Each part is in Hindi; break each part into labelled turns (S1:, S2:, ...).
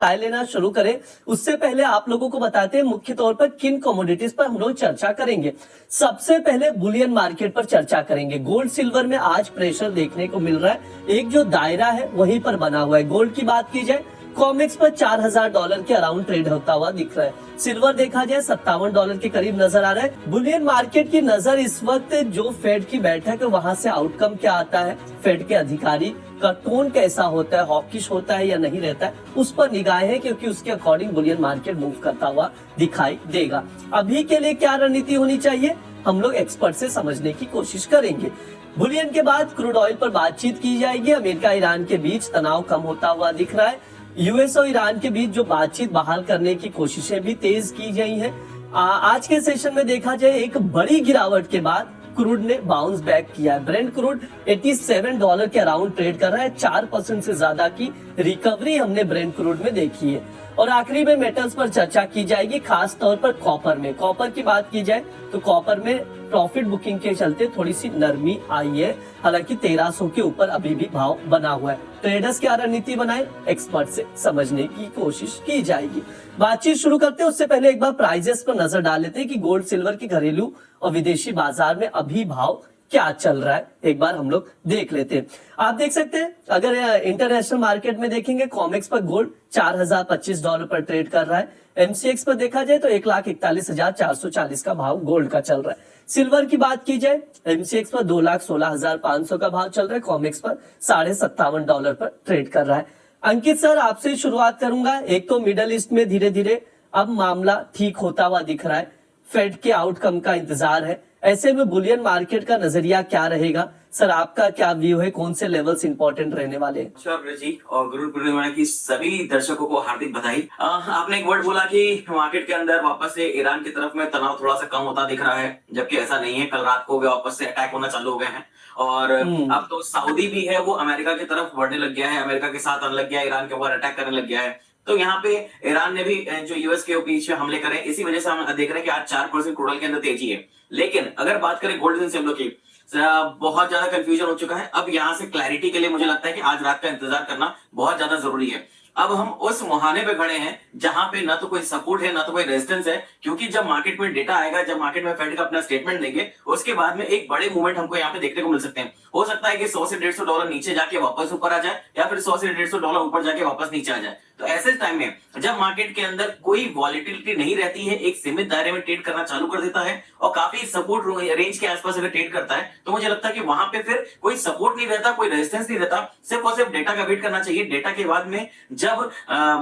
S1: राय लेना शुरू करें उससे पहले आप लोगों को बताते हैं मुख्य तौर पर किन कमोडिटीज पर हम लोग चर्चा करेंगे। सबसे पहले बुलियन मार्केट पर चर्चा करेंगे। गोल्ड सिल्वर में आज प्रेशर देखने को मिल रहा है, एक जो दायरा है वहीं पर बना हुआ है। गोल्ड की बात की जाए कॉमेक्स पर $4000 के अराउंड ट्रेड होता हुआ दिख रहा है। सिल्वर देखा जाए $57 के करीब नजर आ रहा है। बुलियन मार्केट की नजर इस वक्त जो फेड की बैठक है वहां से आउटकम क्या आता है, फेड के अधिकारी का टोन कैसा होता है, हॉकिश होता है या नहीं रहता है, उस पर निगाहें है, क्योंकि उसके अकॉर्डिंग बुलियन मार्केट मूव करता हुआ दिखाई देगा। अभी के लिए क्या रणनीति होनी चाहिए हम लोग एक्सपर्ट से समझने की कोशिश करेंगे। बुलियन के बाद क्रूड ऑयल पर बातचीत की जाएगी। अमेरिका ईरान के बीच तनाव कम होता हुआ दिख रहा है। यूएस और ईरान के बीच जो बातचीत बहाल करने की कोशिशें भी तेज की गई हैं। आज के सेशन में देखा जाए एक बड़ी गिरावट के बाद क्रूड ने बाउंस बैक किया है। ब्रेंट क्रूड $87 के अराउंड ट्रेड कर रहा है। 4% से ज्यादा की रिकवरी हमने ब्रेंट क्रूड में देखी है। और आखिरी में मेटल्स पर चर्चा की जाएगी, खास तौर पर कॉपर में। कॉपर की बात की जाए तो कॉपर में प्रॉफिट बुकिंग के चलते थोड़ी सी नरमी आई है, हालांकि 1300 के ऊपर अभी भी भाव बना हुआ है। ट्रेडर्स क्या रणनीति बनाए एक्सपर्ट से समझने की कोशिश की जाएगी। बातचीत शुरू करते हैं उससे पहले एक बार प्राइजेस पर नजर डाल लेते हैं कि गोल्ड सिल्वर की घरेलू और विदेशी बाजार में अभी भाव क्या चल रहा है, एक बार हम लोग देख लेते हैं। आप देख सकते हैं अगर इंटरनेशनल मार्केट में देखेंगे कॉमेक्स पर गोल्ड $4025 पर ट्रेड कर रहा है। एमसीएक्स पर देखा जाए तो 1,41,440 का भाव गोल्ड का चल रहा है। सिल्वर की बात की जाए एमसीएक्स पर 2,16,500 का भाव चल रहा है, कॉमेक्स पर $57.5 पर ट्रेड कर रहा है। अंकित सर आपसे शुरुआत करूंगा। एक तो मिडल ईस्ट में धीरे धीरे अब मामला ठीक होता हुआ दिख रहा है, फेड के आउटकम का इंतजार है। ऐसे में बुलियन मार्केट का नजरिया क्या रहेगा सर, आपका क्या व्यू है, कौन से लेवल्स इंपॉर्टेंट रहने वाले हैं?
S2: जी और गुरु पूर्णिमा की सभी दर्शकों को हार्दिक बधाई। आपने एक वर्ड बोला कि मार्केट के अंदर वापस से ईरान की तरफ में तनाव थोड़ा सा कम होता दिख रहा है, जबकि ऐसा नहीं है। कल रात को वे वापस से अटैक होना चालू हो गए हैं और अब तो सऊदी भी है वो अमेरिका की तरफ बढ़ने लग गया है, अमेरिका के साथ आने लग गया है, ईरान के ऊपर अटैक करने लग गया है। तो यहाँ पे ईरान ने भी जो यूएस के बीच हमले करे, इसी वजह से हम देख रहे हैं कि आज 4% क्रूड ऑयल के अंदर तेजी है। लेकिन अगर बात करें गोल्ड सिल्वर की, बहुत ज्यादा कंफ्यूजन हो चुका है। अब यहां से क्लैरिटी के लिए मुझे लगता है कि आज रात का इंतजार करना बहुत ज्यादा जरूरी है। अब हम उस मुहाने पे खड़े हैं जहां पे ना तो कोई सपोर्ट है ना तो कोई रेजिस्टेंस है, क्योंकि जब मार्केट में डेटा आएगा, जब मार्केट में फेड का अपना स्टेटमेंट देंगे, उसके बाद में एक बड़े मूवमेंट हमको यहाँ पे देखने को मिल सकते हैं। हो सकता है कि 100 से $150 नीचे जाके वापस ऊपर आ जाए, या फिर 100 से $150 ऊपर जाके वापस नीचे आ जाए। तो ऐसे टाइम में जब मार्केट के अंदर कोई वॉलिटिलिटी नहीं रहती है, एक सीमित दायरे में ट्रेड करना चालू कर देता है और काफी सपोर्ट रेंज के आसपास अगर ट्रेड करता है, तो मुझे लगता है कि वहां पे फिर कोई सपोर्ट नहीं रहता, कोई रेजिस्टेंस नहीं रहता। सिर्फ और सिर्फ डेटा का वेट करना चाहिए। डेटा के बाद में जब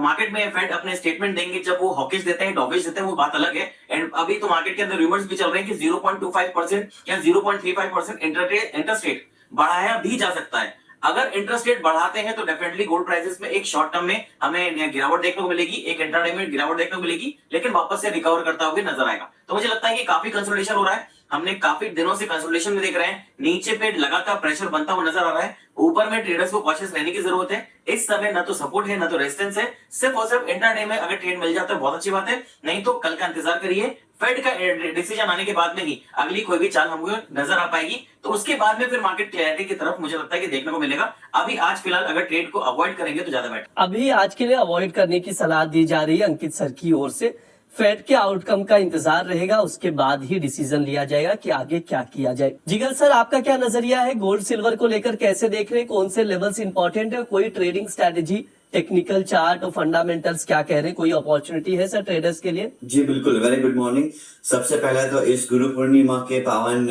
S2: मार्केट में फेड अपने स्टेटमेंट देंगे, जब वो हॉकिश देते हैं, डॉविश देते हैं, वो बात अलग है। एंड अभी तो मार्केट के अंदर रूमर्स भी चल रहे हैं कि 0.25% या 0.35% इंटरेस्ट रेट बढ़ाया भी जा सकता है। अगर इंटरेस्ट रेट बढ़ाते हैं तो डेफिनेटली गोल्ड प्राइसेस में एक शॉर्ट टर्म में हमें गिरावट देखने को मिलेगी, एक इंट्राडे में गिरावट देखने को मिलेगी, लेकिन वापस से रिकवर करता हुआ नजर आएगा। तो मुझे लगता है कि काफी कंसोलिडेशन हो रहा है। हमने काफी दिनों से कंसोलिडेशन में देख रहे हैं, नीचे पे लगातार प्रेशर बनता हुआ नजर आ रहा है। ऊपर में ट्रेडर्स को कॉशियस रहने की जरूरत है। इस समय ना तो सपोर्ट है ना तो रेजिस्टेंस है। सिर्फ और सिर्फ इंट्राडे में अगर ट्रेड मिल जाता है बहुत अच्छी बात है, नहीं तो कल का इंतजार करिए। फेड का डिसीजन आने के बाद में ही अगली कोई भी चाल हमको नजर आ पाएगी, तो उसके बाद में फिर मार्केट क्लैरिटी की तरफ मुझे लगता है कि देखने को मिलेगा। अभी आज फिलहाल अगर ट्रेड को अवॉइड करेंगे तो ज्यादा बेटर।
S1: अभी आज के लिए अवॉइड करने की सलाह दी जा रही है अंकित सर की ओर से। फेड के आउटकम का इंतजार रहेगा, उसके बाद ही डिसीजन लिया जाएगा कि आगे क्या किया जाए। जिगल सर आपका क्या नजरिया है, गोल्ड सिल्वर को लेकर कैसे देख रहे हैं, कौन से लेवल्स इंपॉर्टेंट है, कोई ट्रेडिंग स्ट्रेटेजी, टेक्निकल चार्ट और फंडामेंटल्स क्या कह रहे हैं, कोई अपॉर्चुनिटी है सर ट्रेडर्स के लिए?
S3: जी बिल्कुल, वेरी गुड मॉर्निंग। सबसे पहले तो इस गुरु पूर्णिमा के पावन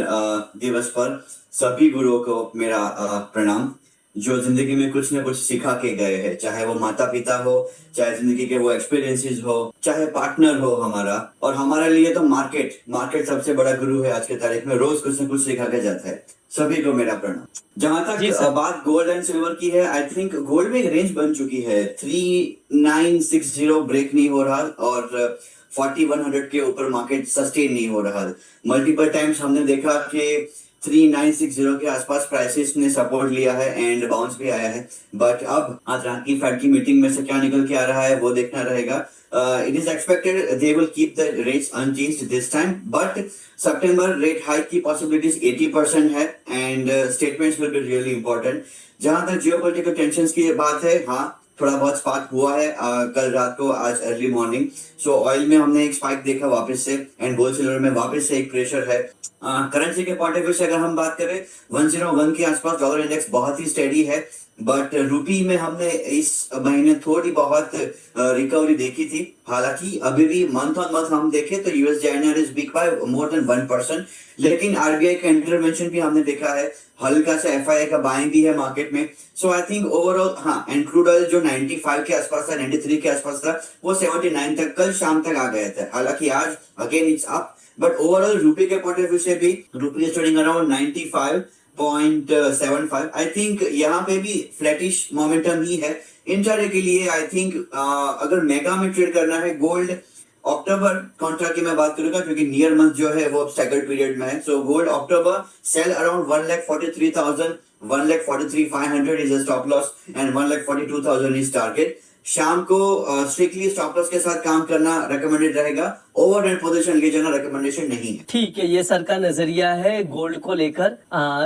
S3: दिवस पर सभी गुरुओं को मेरा प्रणाम, जो जिंदगी में कुछ न कुछ सिखा के गए हैं, चाहे वो माता पिता हो, चाहे जिंदगी के वो एक्सपीरियंसेस हो, चाहे पार्टनर हो हमारा। और हमारे लिए तो मार्केट सबसे बड़ा गुरु है। आज के तारीख में रोज कुछ न कुछ सिखा के जाता है। सभी को मेरा प्रणाम। जहां तक बात गोल्ड एंड सिल्वर की है, आई थिंक गोल्ड में रेंज बन चुकी है। 3960 ब्रेक नहीं हो रहा और 4100 के ऊपर मार्केट सस्टेन नहीं हो रहा। मल्टीपल टाइम्स हमने देखा कि 3960 के आसपास प्राइसेस ने सपोर्ट लिया है एंड बाउंस भी आया है। बट अब आज रात की फेड की मीटिंग में से क्या निकल के आ रहा है वो देखना रहेगा। It is expected they will keep the rates unchanged this time, but September rate hike की possibilities 80% है and statements will be really important. जहां तक geopolitical tensions की बात है, हाँ थोड़ा बहुत स्पार्क हुआ है कल रात को, आज अर्ली मॉर्निंग। सो ऑयल में हमने एक स्पाइक देखा वापस से, एंड गोल्ड सिल्वर में वापस से एक प्रेशर है। करेंसी के पॉइंट ऑफ व्यू से अगर हम बात करें 101 के आसपास डॉलर इंडेक्स बहुत ही स्टेडी है, बट रुपी में हमने इस महीने थोड़ी बहुत रिकवरी देखी थी। हालांकि अभी भी मंथ ऑन मंथ हम देखें तो USD is weak by more than 1%, लेकिन RBI का इंटरवेंशन भी हमने देखा है, हल्का सा FII का बाइंग भी है मार्केट में। सो आई थिंक ओवरऑल हाँ, एंड क्रूड ऑयल जो 95 के आसपास था, 93 के आसपास था, वो 79 तक कल शाम तक आ गए थे। हालांकि आज again it's up, but overall rupee के पॉइंट ऑफ व्यू से भी rupee is trading around 95.75। I think यहाँ पे भी फ्लैटिश मोमेंटम ही है इंट्राडे के लिए। आई थिंक अगर मेगा में ट्रेड करना है गोल्ड, अक्टूबर कॉन्ट्रैक्ट की मैं बात करूंगा क्योंकि नियर मंथ जो है वो स्टैगर्ड पीरियड में है। So gold October sell around 1,43,000, 1,43,500 is a stop loss and 1,42,000 is target. शाम को स्ट्रिक्टली स्टॉप लॉस के साथ काम करना रेकमेंडेड रहेगा, ओवरनाइट पोजीशन ले जाना रिकमेंडेशन नहीं है।
S1: ठीक है, ये सर का नजरिया है गोल्ड को लेकर।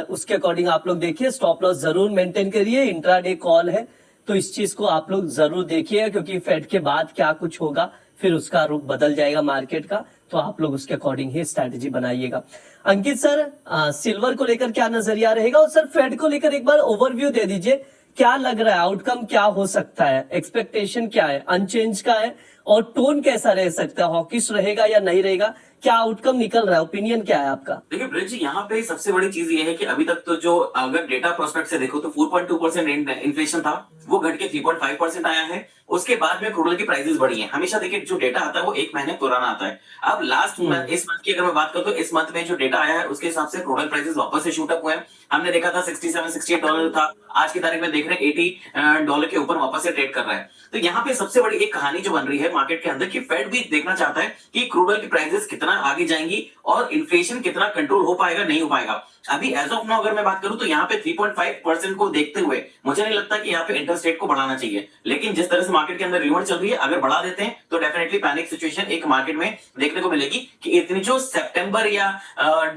S1: उसके अकॉर्डिंग आप लोग देखिए, स्टॉप लॉस जरूर मेंटेन करिए। इंट्राडे कॉल है तो इस चीज को आप लोग जरूर देखिए, क्योंकि फेड के बाद क्या कुछ होगा, फिर उसका रुख बदल जाएगा मार्केट का, तो आप लोग उसके अकॉर्डिंग ही स्ट्रैटेजी बनाइएगा। अंकित सर, सिल्वर को लेकर क्या नजरिया रहेगा, और सर फेड को लेकर एक बार ओवरव्यू दे दीजिए, क्या लग रहा है, आउटकम क्या हो सकता है, एक्सपेक्टेशन क्या है, अनचेंज का है, और टोन कैसा रह सकता है, हॉकिश रहेगा या नहीं रहेगा, क्या आउटकम निकल रहा है, ओपिनियन क्या है आपका?
S2: देखिए ब्रिज जी, यहाँ पे सबसे बड़ी चीज ये है कि अभी तक तो जो अगर डेटा प्रोस्पेक्ट से देखो तो 4.2% इन्फ्लेशन था, वो घट के 3.5% आया है। उसके बाद में क्रूड ऑयल की प्राइसेस बढ़ी हैं। हमेशा देखिए जो डेटा आता है वो एक महीने पुराना आता है। अब लास्ट इस मंथ की अगर मैं बात करूं तो इस मंथ में जो डेटा आया है उसके हिसाब से क्रूड ऑयल प्राइसेस वापस से शूट अप हुए हैं। हमने देखा था 67-68 डॉलर था, आज की तारीख में देख रहे हैं 80 डॉलर के ऊपर वापस से ट्रेड कर रहा है। तो यहाँ पे सबसे बड़ी एक कहानी जो बन रही है मार्केट के अंदर कि फेड भी देखना चाहता है कि क्रूड ऑयल की प्राइसेस कितना आगे जाएंगी और इन्फ्लेशन कितना कंट्रोल हो पाएगा, नहीं हो पाएगा। अभी एज ऑफ नाउ अगर मैं बात करूं तो यहाँ पे 3.5% को देखते हुए मुझे नहीं लगता कि यहाँ पे इंटरेस्ट रेट को बढ़ाना चाहिए, लेकिन जिस तरह से मार्केट के अंदर रिवर्स चल रही है, अगर बढ़ा देते हैं तो डेफिनेटली पैनिक सिचुएशन एक मार्केट में देखने को मिलेगी कि इतनी जो सितंबर या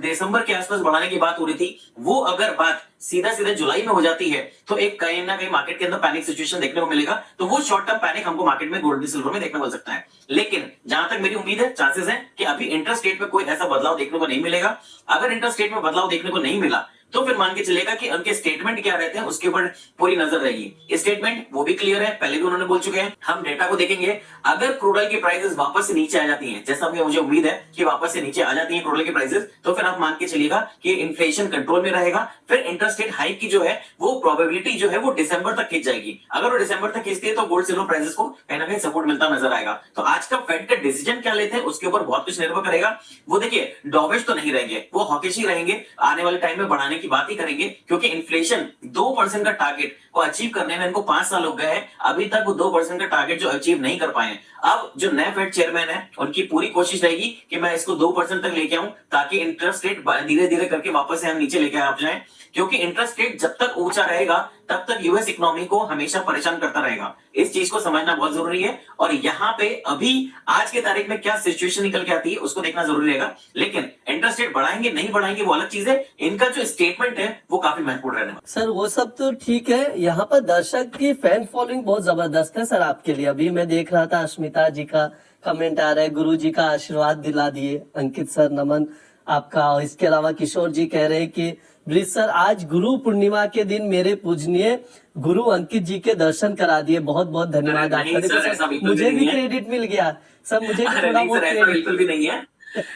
S2: दिसंबर के आसपास बढ़ाने की बात हो रही थी, वो अगर बात सीधा सीधा जुलाई में हो जाती है तो एक कहीं ना कहीं मार्केट के अंदर पैनिक सिचुएशन देखने को मिलेगा। तो वो शॉर्ट टर्म पैनिक हमको मार्केट में गोल्ड सिल्वर में देखने को मिल सकता है। लेकिन जहां तक मेरी उम्मीद है, चांसेस है कि अभी इंटरेस्ट रेट में कोई ऐसा बदलाव देखने को नहीं मिलेगा। अगर इंटरेस्ट रेट में बदलाव देखने को नहीं मिला तो फिर मान के चलेगा कि उनके स्टेटमेंट क्या रहते हैं उसके ऊपर पूरी नजर रहेगी। स्टेटमेंट वो भी क्लियर है, पहले भी उन्होंने बोल चुके हैं। हम डेटा को देखेंगे, अगर क्रूड ऑयल की प्राइसेस वापस से नीचे आ जाती हैं, जैसा मुझे उम्मीद है कि वापस से नीचे आ जाती है क्रूड ऑयल की प्राइसेस, तो फिर आप मान के चलिएगा कि इन्फ्लेशन कंट्रोल में रहेगा। फिर इंटरेस्ट रेट हाइक की जो है वो प्रोबेबिलिटी जो है वो दिसंबर तक खींच जाएगी। अगर वो दिसंबर तक खींचती है तो गोल्ड सिल्वर प्राइसेस को कहीं ना कहीं सपोर्ट मिलता नजर आएगा। तो आज का फेड का डिसीजन क्या लेते हैं उसके ऊपर बहुत कुछ निर्भर करेगा। वो देखिए डॉविश तो नहीं रहेंगे, वो हॉकिश ही रहेंगे, आने वाले टाइम में बढ़ाने की बात ही करेंगे, क्योंकि इन्फ्लेशन 2% का टारगेट को अचीव करने में इनको 5 साल हो गए हैं, अभी तक वो 2% का टारगेट जो अचीव नहीं कर पाए हैं। अब जो नए फेड चेयरमैन है उनकी पूरी कोशिश रहेगी कि मैं इसको 2% तक लेके आऊं, ताकि इंटरेस्ट रेट धीरे धीरे करके वापस से हम नीचे लेके आ जाएं, क्योंकि इंटरेस्ट रेट जब तक ऊंचा रहेगा तब तक यूएस इकोनॉमी को हमेशा परेशान करता रहेगा। इस चीज को समझना बहुत जरूरी है। और यहाँ पे अभी आज के तारीख में क्या सिचुएशन निकल के आती है उसको देखना जरूरी रहेगा। लेकिन इंटरेस्ट रेट बढ़ाएंगे नहीं बढ़ाएंगे वो अलग चीज है, इनका जो स्टेटमेंट है वो काफी महत्वपूर्ण रहने वाला।
S1: सर वो सब तो ठीक है, यहाँ पर दर्शक की फैन फॉलोइंग बहुत जबरदस्त है सर आपके लिए। अभी मैं देख रहा था अस्मिता जी का कमेंट आ रहा है, गुरु जी का आशीर्वाद दिला दिए। अंकित सर नमन आपका। और इसके अलावा किशोर जी कह रहे हैं कि ब्रिज सर आज गुरु पूर्णिमा के दिन मेरे पूजनीय गुरु अंकित जी के दर्शन करा दिए, बहुत बहुत धन्यवाद
S2: अरे नहीं
S1: आपका।
S2: सर,
S1: देखो
S2: ऐसा
S1: सर,
S2: बिल्कुल
S1: मुझे
S2: भी
S1: भी
S2: नहीं है।
S1: क्रेडिट मिल गया सर, मुझे भी
S2: अरे
S1: थोड़ा
S2: नहीं
S1: बहुत
S2: सर, ऐसा
S1: क्रेडिट।
S2: बिल्कुल भी नहीं है।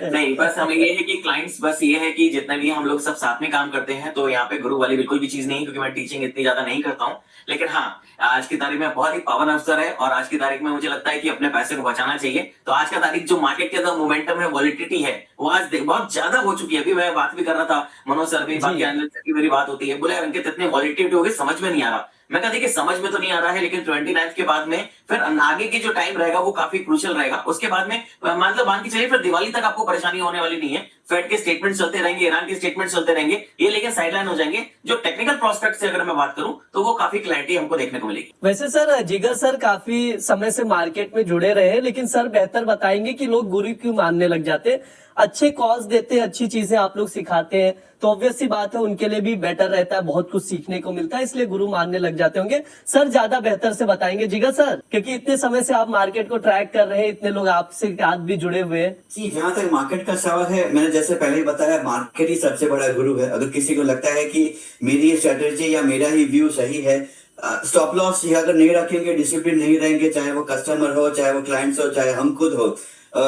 S2: नहीं, बस हमें ये है कि क्लाइंट्स, बस ये है कि जितने भी हम लोग सब साथ में काम करते हैं, तो यहाँ पे गुरु वाली बिल्कुल भी चीज नहीं है, क्योंकि मैं टीचिंग इतनी ज्यादा नहीं करता हूँ। लेकिन हाँ, आज की तारीख में बहुत ही पावन अवसर है और आज की तारीख में मुझे लगता है कि अपने पैसे को बचाना चाहिए। तो आज का तारीख जो मार्केट के अंदर मोमेंटम है, वॉलिटिलिटी है, वो आज बहुत ज्यादा हो चुकी है। अभी मैं बात भी कर रहा था, मनोज सर भी, बाकी एनालिस्ट की मेरी बात होती है, बोले अंकित इतनी वॉलिटिलिटी हो गई समझ में नहीं आ रहा। मैं कहा देखिए समझ में तो नहीं आ रहा है, लेकिन 29 के बाद में फिर आगे की जो टाइम रहेगा वो काफी क्रूशियल रहेगा। उसके बाद में मतलब मान के चलिए फिर दिवाली तक आपको परेशानी होने वाली नहीं है। फेड के स्टेटमेंट चलते रहेंगे, ईरान के स्टेटमेंट चलते रहेंगे, ये लेकिन साइडलाइन हो जाएंगे। जो टेक्निकल प्रोस्पेक्ट से अगर मैं बात करूं तो वो काफी क्लैरिटी हमको देखने को मिलेगी।
S1: वैसे सर जिगर सर काफी समय से मार्केट में जुड़े रहे हैं, लेकिन सर बेहतर बताएंगे कि लोग गुरु क्यों मानने लग जाते हैं। अच्छे कॉज देते हैं, अच्छी चीजें आप लोग सिखाते हैं, तो ऑब्वियस सी बात है उनके लिए भी बेटर रहता है, बहुत कुछ सीखने को मिलता है, इसलिए गुरु मानने लग जाते होंगे। सर ज्यादा बेहतर से बताएंगे जिगर सर, क्योंकि इतने समय से आप मार्केट को ट्रैक कर रहे हैं, इतने लोग आपसे आज भी जुड़े हुए हैं।
S3: जी, जहां तक मार्केट का सवाल है, मैंने जैसे पहले ही बताया, मार्केट ही सबसे बड़ा गुरु है। अगर किसी को लगता है कि मेरी स्ट्रेटेजी या मेरा ही व्यू सही है, स्टॉप लॉस अगर नहीं रखेंगे, डिसिप्लिन नहीं रहेंगे, चाहे वो कस्टमर हो, चाहे वो क्लाइंट्स हो, चाहे हम खुद हो,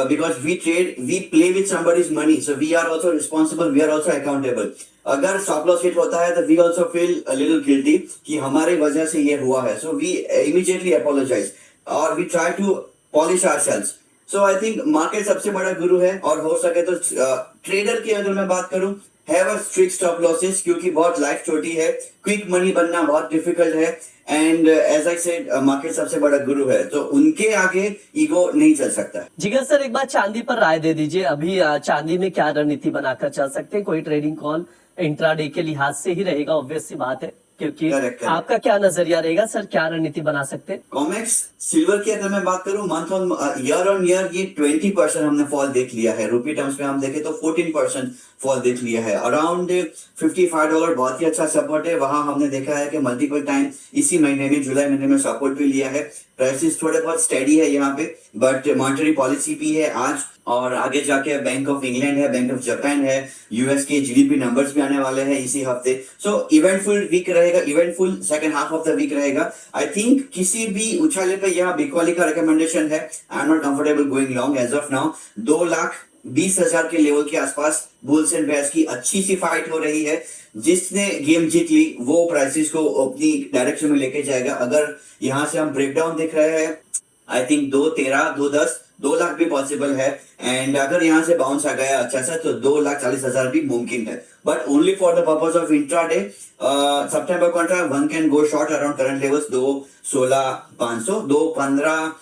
S3: because we play with somebody's money, so we are also responsible, we are also accountable. अगर स्टॉप लॉस हिट होता है तो we also feel little guilty कि हमारी वजह से ये हुआ है, सो वी इमीडिएटली अपोलोजाइज और we try to polish ourselves. So I think market सबसे बड़ा गुरु है, और हो सके तो ट्रेडर की अगर मैं बात करूं, have a strict stop losses, क्योंकि बहुत लाइफ छोटी है, क्विक मनी बनना बहुत डिफिकल्ट है, and as I said market सबसे बड़ा गुरु है, तो उनके आगे ईगो नहीं चल सकता।
S1: जिगर सर एक बार चांदी पर राय दे दीजिए, अभी चांदी में क्या रणनीति बनाकर चल सकते हैं? कोई ट्रेडिंग कॉल इंट्राडे के लिहाज से ही रहेगा, ऑब्वियस सी बात है, क्योंकि
S3: Correct.
S1: आपका क्या नजरिया रहेगा सर, क्या रणनीति बना सकते हैं?
S3: कॉमेक्स सिल्वर की अगर मैं बात करूं, मंथ ऑन ऑन ईयर ये 20% हमने फॉल देख लिया है। रुपी टर्म्स में हम देखें तो 14% फॉल देख लिया है। अराउंड $55 बहुत ही अच्छा सपोर्ट है, वहां हमने देखा है कि मल्टीपल टाइम इसी महीने में, जुलाई महीने में सपोर्ट भी लिया है। प्राइसेस थोड़े बहुत स्टेडी है यहाँ पे, बट मॉनेटरी पॉलिसी भी है आज, और आगे जाके बैंक ऑफ इंग्लैंड है, बैंक ऑफ जापान है, यूएस के जीडीपी नंबर्स भी आने वाले हैं इसी हफ्ते। सो इवेंटफुल वीक रहेगा, eventful second half of the week रहेगा। आई थिंक किसी भी उछाले पे यहाँ बिकवाली का रिकमेंडेशन है। I am not comfortable going long as of now. 2,20,000 के लेवल के आसपास बुल्स एंड बेयर्स की अच्छी सी फाइट हो रही है। जिसने गेम जीत ली वो प्राइसेस को अपनी डायरेक्शन में लेके जाएगा। अगर यहाँ से हम ब्रेकडाउन देख रहे हैं, आई थिंक 2,13, 2,10, 2 लाख भी पॉसिबल है, एंड अगर यहाँ से बाउंस आ गया अच्छा सा तो 2,40,000 भी मुमकिन है, but only for the purpose of intraday. September contract one can go short around current levels 2,16,500, 2,15।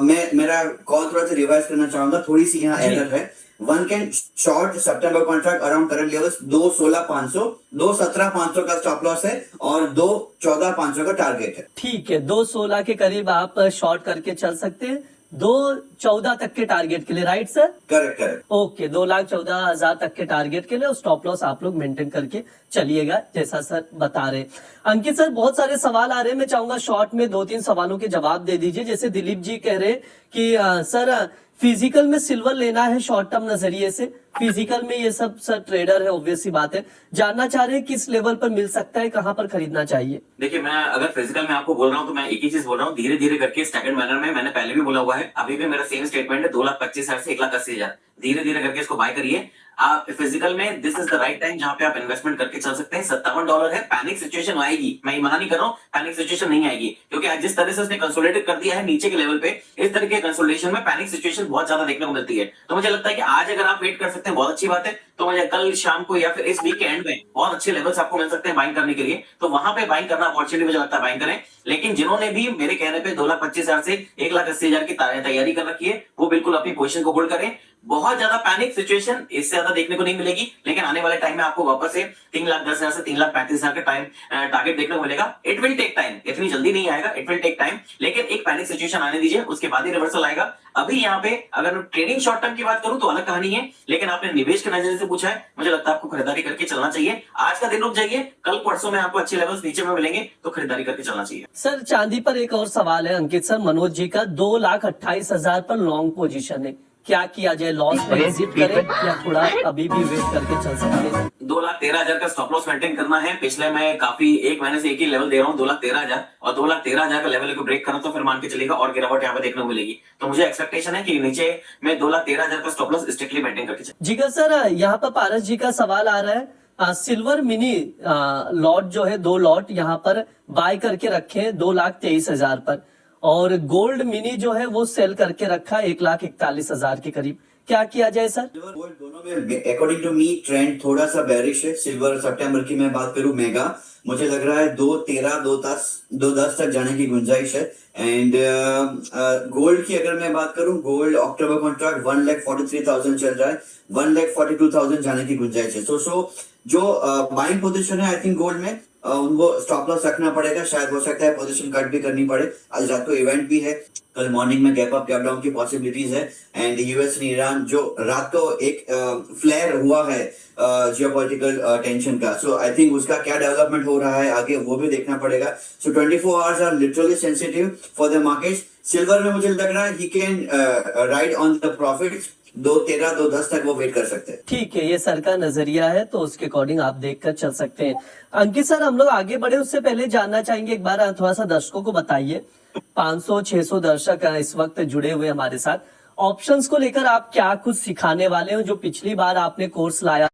S3: मैं मेरा कॉल थोड़ा सा रिवाइज करना चाहूंगा, थोड़ी सी यहाँ एरर है। One can short September contract around current levels 2,16,500, 2,17,500 का स्टॉप लॉस है, और 2,14,500 का टारगेट है।
S1: ठीक है, 2,16 के करीब आप शॉर्ट करके चल सकते हैं, 2,14 तक के टारगेट के लिए, right sir?
S3: Correct correct.
S1: Okay, 2,14,000 तक के टारगेट के लिए स्टॉप लॉस आप लोग मेंटेन करके चलिएगा, जैसा सर बता रहे। अंकित सर बहुत सारे सवाल आ रहे हैं, मैं चाहूंगा शॉर्ट में 2-3 सवालों के जवाब दे दीजिए। जैसे दिलीप जी कह रहे कि सर फिजिकल में सिल्वर लेना है शॉर्ट टर्म नजरिए से, फिजिकल में ये सब सर ट्रेडर है, ऑब्वियस सी बात है, जानना चाह रहे हैं किस लेवल पर मिल सकता है, कहां पर खरीदना चाहिए?
S2: देखिए, मैं अगर फिजिकल में आपको बोल रहा हूँ तो मैं एक ही चीज बोल रहा हूँ, धीरे धीरे करके स्टैगर्ड मैनर में। मैंने पहले भी बोला हुआ है, अभी भी मेरा सेम स्टेटमेंट है, 2,25,000 से 1,80,000, धीरे धीरे करके इसको बाय करिए। आप फिजिकल में this is the right time जहां पे आप इन्वेस्टमेंट करके चल सकते हैं। $57 है, पैनिक सिचुएशन आएगी, मैं ये मना नहीं कर रहा हूँ, पैनिक सिचुएशन नहीं आएगी, क्योंकि आज जिस तरह से उसने कंसोलिडेट कर दिया है नीचे के लेवल पे, इस तरह के कंसोलिडेशन में पैनिक सिचुएशन बहुत ज्यादा देखने को मिलती है। तो मुझे लगता है कि आज अगर आप वेट कर सकते हैं बहुत अच्छी बात है, तो मुझे कल शाम को या फिर इस वीक के एंड में बहुत अच्छे लेवल्स आपको मिल सकते हैं बाइंग करने के लिए, तो वहां पे बाइंग करना अपॉर्चुनिटी मुझे लगता है बाइंग करें। लेकिन जिन्होंने भी मेरे कहने पे 2,25,000 से 1,80,000 की तैयारी कर रखी है, वो बिल्कुल अपनी पोजीशन को होल्ड करें। बहुत ज्यादा पैनिक सिचुएशन इससे ज्यादा देखने को नहीं मिलेगी, लेकिन आने वाले टाइम में आपको वापस से 3,10,000 से 3,35,000 का टाइम टारगेट देखने को मिलेगा। इट विल टेक टाइम, इतनी जल्दी नहीं आएगा, इट विल टेक टाइम, लेकिन एक पैनिक सिचुएशन आने दीजिए, उसके बाद ही रिवर्सल आएगा। अभी यहाँ पे अगर मैं ट्रेडिंग शॉर्ट टर्म की बात करूं तो अलग कहानी है, लेकिन आपने निवेश के नजरिए से पूछा है, मुझे लगता है आपको खरीदारी करके चलना चाहिए। आज का दिन रुक जाइए, कल परसों में आपको अच्छे लेवल्स नीचे में मिलेंगे, तो खरीदारी करके चलना चाहिए।
S1: सर चांदी पर एक और सवाल है अंकित सर, मनोज जी का, 2,28,000 पर लॉन्ग पोजीशन है, क्या किया जाए? लॉस में एग्जिट करें या थोड़ा अभी भी वेट करके चल सकते हैं?
S2: 2,13,000 का स्टॉप लॉस मेंटेन करना है। पिछले मैं काफी एक महीने से एक ही लेवल दे रहा हूँ, 2,13,000, और 2,13,000 का लेवल को ब्रेक करा तो फिर मान के चलेगा और गिरावट यहाँ पे देखने को मिलेगी। तो मुझे एक्सपेक्टेशन है कि नीचे में 2,13,000 का स्टॉप लॉस स्ट्रिक्टली मेंटेन करके चलेगा।
S1: जिगर सर यहाँ पर पारस जी का सवाल आ रहा है, सिल्वर मिनी लॉट जो है 2 लॉट यहाँ पर बाय करके रखे हैं 2,23,000 पर, और गोल्ड मिनी जो है वो सेल करके रखा 1,41,000 के करीब, क्या किया जाए सर?
S3: सिल्वर गोल्ड दोनों में अकॉर्डिंग टू मी ट्रेंड थोड़ा सा बेरिश है। सिल्वर सितंबर की मैं बात करूं मेगा, मुझे लग रहा है 2.13 2.10 तक जाने की गुंजाइश है। एंड गोल्ड की अगर मैं बात करूं, गोल्ड अक्टूबर कॉन्ट्रैक्ट 1,43,000 चल रहा है, 1,42,000 जाने की गुंजाइश है। सो जो बाइंग पोजीशन है आई थिंक गोल्ड में उनको स्टॉप लॉस रखना पड़ेगा। शायद हो सकता है पोजीशन कट भी करनी पड़े। आज रात को इवेंट भी है, कल मॉर्निंग में गैप अप गैप डाउन की पॉसिबिलिटीज है। एंड यूएस एंड ईरान जो रात को एक फ्लेयर हुआ है जियोपॉलिटिकल टेंशन का, सो आई थिंक उसका क्या डेवलपमेंट हो रहा है आगे वो भी देखना पड़ेगा। So 24 hours are literally sensitive for the market. Silver में मुझे लग रहा है he can ride on the profits, 2.13 2.10 तक वो वेट कर सकते हैं।
S1: ठीक है, ये सर का नजरिया है तो उसके अकॉर्डिंग आप देखकर चल सकते हैं। अंकित सर, हम लोग आगे बढ़े उससे पहले जानना चाहेंगे, एक बार थोड़ा सा दर्शकों को बताइए, 500-600 दर्शक इस वक्त जुड़े हुए हमारे साथ, ऑप्शंस को लेकर आप क्या कुछ सिखाने वाले हो? जो पिछली बार आपने कोर्स लाया